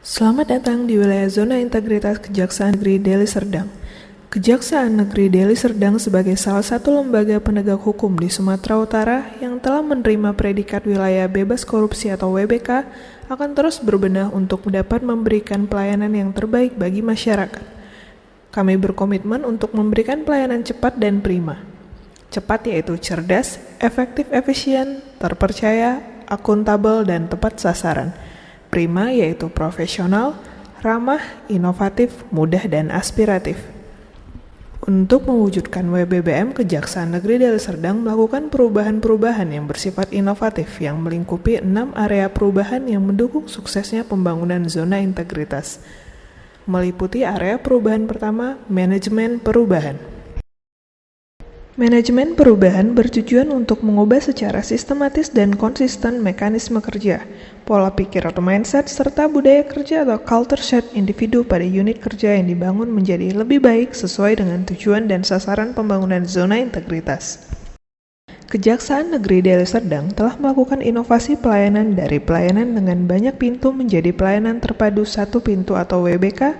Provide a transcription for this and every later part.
Selamat datang di wilayah zona integritas Kejaksaan Negeri Deli Serdang. Kejaksaan Negeri Deli Serdang sebagai salah satu lembaga penegak hukum di Sumatera Utara yang telah menerima predikat wilayah bebas korupsi atau WBK akan terus berbenah untuk dapat memberikan pelayanan yang terbaik bagi masyarakat. Kami berkomitmen untuk memberikan pelayanan cepat dan prima. Cepat yaitu cerdas, efektif, efisien, terpercaya, akuntabel, dan tepat sasaran. Prima yaitu profesional, ramah, inovatif, mudah, dan aspiratif. Untuk mewujudkan WBBM, Kejaksaan Negeri Deli Serdang melakukan perubahan-perubahan yang bersifat inovatif yang melingkupi 6 area perubahan yang mendukung suksesnya pembangunan zona integritas. Meliputi area perubahan pertama, manajemen perubahan. Manajemen perubahan bertujuan untuk mengubah secara sistematis dan konsisten mekanisme kerja, pola pikir atau mindset, serta budaya kerja atau culture set individu pada unit kerja yang dibangun menjadi lebih baik sesuai dengan tujuan dan sasaran pembangunan zona integritas. Kejaksaan Negeri Deli Serdang telah melakukan inovasi pelayanan dari pelayanan dengan banyak pintu menjadi pelayanan terpadu satu pintu atau WBK,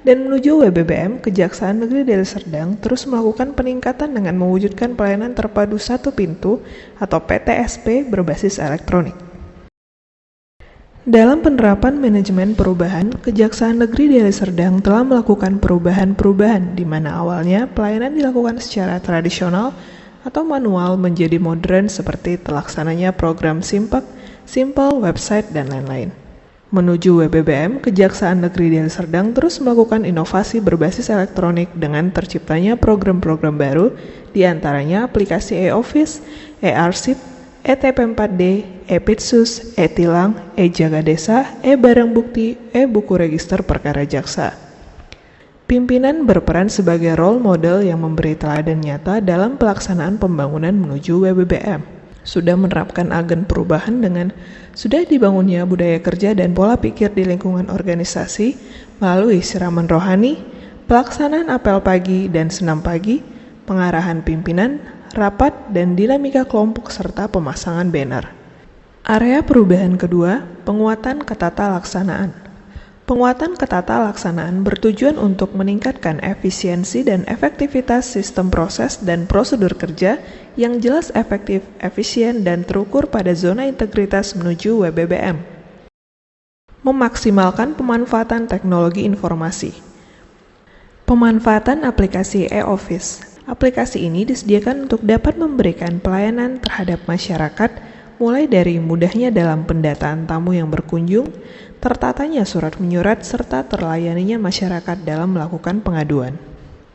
dan menuju WBBM, Kejaksaan Negeri Deli Serdang terus melakukan peningkatan dengan mewujudkan pelayanan terpadu satu pintu atau PTSP berbasis elektronik. Dalam penerapan manajemen perubahan, Kejaksaan Negeri Deli Serdang telah melakukan perubahan-perubahan di mana awalnya pelayanan dilakukan secara tradisional atau manual menjadi modern seperti terlaksananya program Simpak, Simple, website, dan lain-lain. Menuju WBBM, Kejaksaan Negeri Deli Serdang terus melakukan inovasi berbasis elektronik dengan terciptanya program-program baru, diantaranya aplikasi e-office, e-arsip, e-TP4D, e-pitsus, e-tilang, e-jaga desa, e-barang bukti, e-buku register perkara jaksa. Pimpinan berperan sebagai role model yang memberi teladan nyata dalam pelaksanaan pembangunan menuju WBBM. Sudah menerapkan agen perubahan dengan sudah dibangunnya budaya kerja dan pola pikir di lingkungan organisasi melalui siraman rohani, pelaksanaan apel pagi dan senam pagi, pengarahan pimpinan, rapat, dan dinamika kelompok serta pemasangan banner. Area perubahan kedua, penguatan ketata laksanaan. Penguatan ketata laksanaan bertujuan untuk meningkatkan efisiensi dan efektivitas sistem proses dan prosedur kerja yang jelas efektif, efisien, dan terukur pada zona integritas menuju WBBM. Memaksimalkan pemanfaatan teknologi informasi. Pemanfaatan aplikasi e-office. Aplikasi ini disediakan untuk dapat memberikan pelayanan terhadap masyarakat, mulai dari mudahnya dalam pendataan tamu yang berkunjung, tertatanya surat menyurat, serta terlayaninya masyarakat dalam melakukan pengaduan.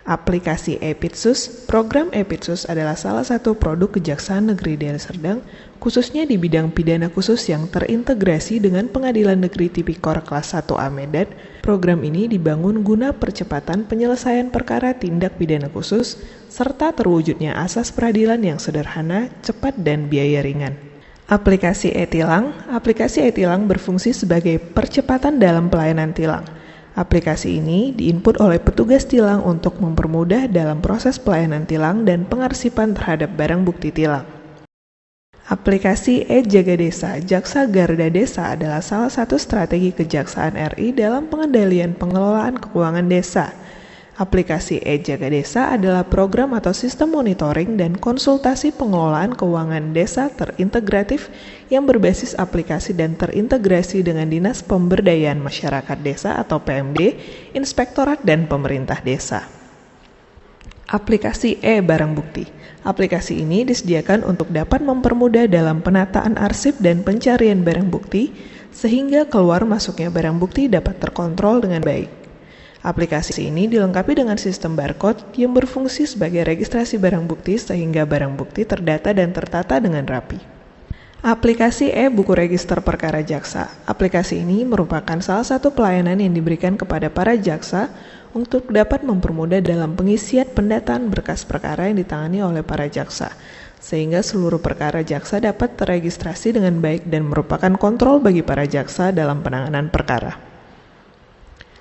Aplikasi e-pitsus. Program e-pitsus adalah salah satu produk Kejaksaan Negeri Deli Serdang, khususnya di bidang pidana khusus yang terintegrasi dengan Pengadilan Negeri Tipikor Kelas 1A Medan. Program ini dibangun guna percepatan penyelesaian perkara tindak pidana khusus, serta terwujudnya asas peradilan yang sederhana, cepat, dan biaya ringan. Aplikasi e-tilang. Aplikasi e-tilang berfungsi sebagai percepatan dalam pelayanan tilang. Aplikasi ini diinput oleh petugas tilang untuk mempermudah dalam proses pelayanan tilang dan pengarsipan terhadap barang bukti tilang. Aplikasi e-jaga desa. Jaksa Garda Desa adalah salah satu strategi Kejaksaan RI dalam pengendalian pengelolaan keuangan desa. Aplikasi e-jaga desa adalah program atau sistem monitoring dan konsultasi pengelolaan keuangan desa terintegratif yang berbasis aplikasi dan terintegrasi dengan Dinas Pemberdayaan Masyarakat Desa atau PMD, Inspektorat, dan Pemerintah Desa. Aplikasi e-barang bukti. Aplikasi ini disediakan untuk dapat mempermudah dalam penataan arsip dan pencarian barang bukti, sehingga keluar masuknya barang bukti dapat terkontrol dengan baik. Aplikasi ini dilengkapi dengan sistem barcode yang berfungsi sebagai registrasi barang bukti sehingga barang bukti terdata dan tertata dengan rapi. Aplikasi e-buku register perkara jaksa. Aplikasi ini merupakan salah satu pelayanan yang diberikan kepada para jaksa untuk dapat mempermudah dalam pengisian pendataan berkas perkara yang ditangani oleh para jaksa, sehingga seluruh perkara jaksa dapat terregistrasi dengan baik dan merupakan kontrol bagi para jaksa dalam penanganan perkara.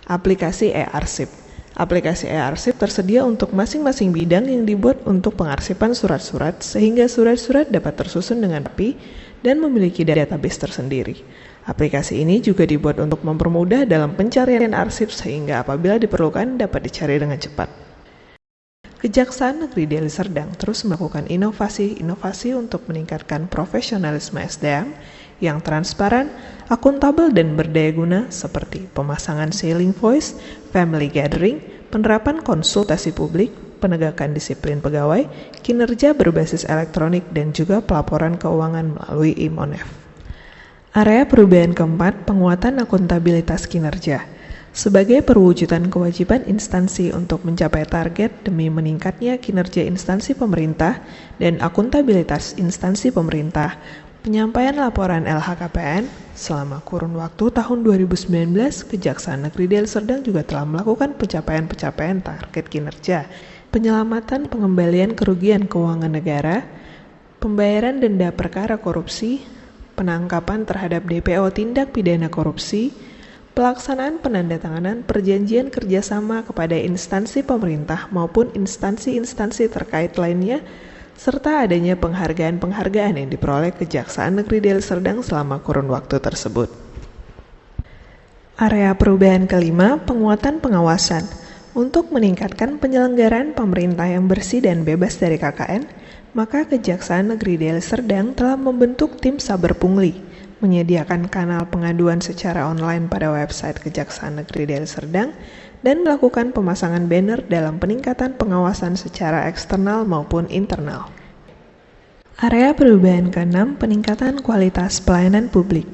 Aplikasi e-arsip. Aplikasi e-arsip tersedia untuk masing-masing bidang yang dibuat untuk pengarsipan surat-surat sehingga surat-surat dapat tersusun dengan rapi dan memiliki database tersendiri. Aplikasi ini juga dibuat untuk mempermudah dalam pencarian arsip sehingga apabila diperlukan dapat dicari dengan cepat. Kejaksaan Negeri Deli Serdang terus melakukan inovasi-inovasi untuk meningkatkan profesionalisme SDM yang transparan, akuntabel, dan berdaya guna seperti pemasangan Salesing Voice, family gathering, penerapan konsultasi publik, penegakan disiplin pegawai, kinerja berbasis elektronik, dan juga pelaporan keuangan melalui e-Monef. Area perubahan keempat, penguatan akuntabilitas kinerja. Sebagai perwujudan kewajiban instansi untuk mencapai target demi meningkatnya kinerja instansi pemerintah dan akuntabilitas instansi pemerintah, penyampaian laporan LHKPN selama kurun waktu tahun 2019, Kejaksaan Negeri Deli Serdang juga telah melakukan pencapaian target kinerja, penyelamatan pengembalian kerugian keuangan negara, pembayaran denda perkara korupsi, penangkapan terhadap DPO tindak pidana korupsi, pelaksanaan penandatanganan perjanjian kerjasama kepada instansi pemerintah maupun instansi-instansi terkait lainnya, serta adanya penghargaan-penghargaan yang diperoleh Kejaksaan Negeri Deli Serdang selama kurun waktu tersebut. Area perubahan kelima, penguatan pengawasan. Untuk meningkatkan penyelenggaraan pemerintah yang bersih dan bebas dari KKN, maka Kejaksaan Negeri Deli Serdang telah membentuk tim saber pungli, menyediakan kanal pengaduan secara online pada website Kejaksaan Negeri Deli Serdang, dan melakukan pemasangan banner dalam peningkatan pengawasan secara eksternal maupun internal. Area perubahan ke-6, peningkatan kualitas pelayanan publik.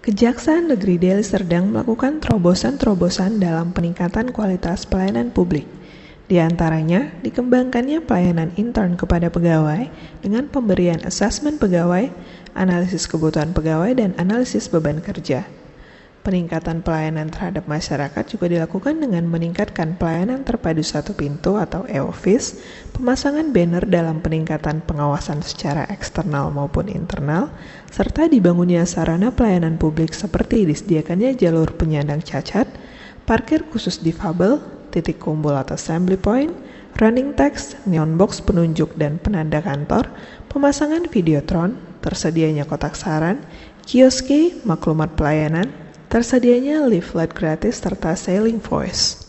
Kejaksaan Negeri Deli Serdang melakukan terobosan-terobosan dalam peningkatan kualitas pelayanan publik. Di antaranya, dikembangkannya pelayanan intern kepada pegawai dengan pemberian asesmen pegawai, analisis kebutuhan pegawai, dan analisis beban kerja. Peningkatan pelayanan terhadap masyarakat juga dilakukan dengan meningkatkan pelayanan terpadu satu pintu atau e-office, pemasangan banner dalam peningkatan pengawasan secara eksternal maupun internal, serta dibangunnya sarana pelayanan publik seperti disediakannya jalur penyandang cacat, parkir khusus difabel, titik kumpul atau assembly point, running text, neon box penunjuk dan penanda kantor, pemasangan videotron, tersedianya kotak saran, kioske, maklumat pelayanan, tersedianya leaflet gratis serta Salesing Voice.